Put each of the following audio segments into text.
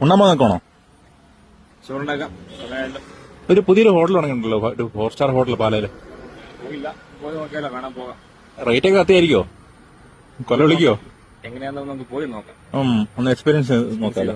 ഉണ്ണാമോ നോക്കണോ? ചോറുണ്ടാക്കാം. ഒരു പുതിയൊരു ഹോട്ടൽ തുടങ്ങിയിട്ടുണ്ടല്ലോ, ഒരു 4 സ്റ്റാർ ഹോട്ടൽ പാലയില്. പോയില്ല, പോയി നോക്കിയാലോ, കാണാൻ പോകാം. റേറ്റ് ഒക്കെ കത്തിയായിരിക്കോ? കൊല വിളിക്കോ? എങ്ങനെയാണെന്ന് നമുക്ക് പോയി നോക്കാം. ഒന്ന് എക്സ്പീരിയൻസ് നോക്കാലോ.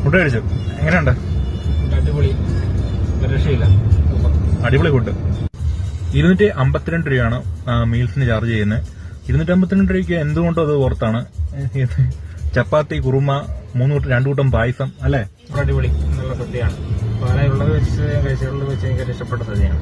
ഫുഡ് കഴിച്ചു, എങ്ങനെയുണ്ട്? അടിപൊളി, രക്ഷയില്ല, അടിപൊളി ഫുഡ്. 252 രൂപയാണ് മീൽസിന് ചാർജ് ചെയ്യുന്നത്. 252 രൂപയ്ക്ക് എന്തുകൊണ്ടും അത് പുറത്താണ്. ചപ്പാത്തി, കുറുമ, 2 കൂട്ടം പായസം അല്ലേ? അടിപൊളി, നല്ല സദ്യയാണ്. പാലയുള്ളത് വെച്ച് കഴിച്ചുള്ളത് വെച്ച് എനിക്ക് ഇഷ്ടപ്പെട്ട സദ്യയാണ്.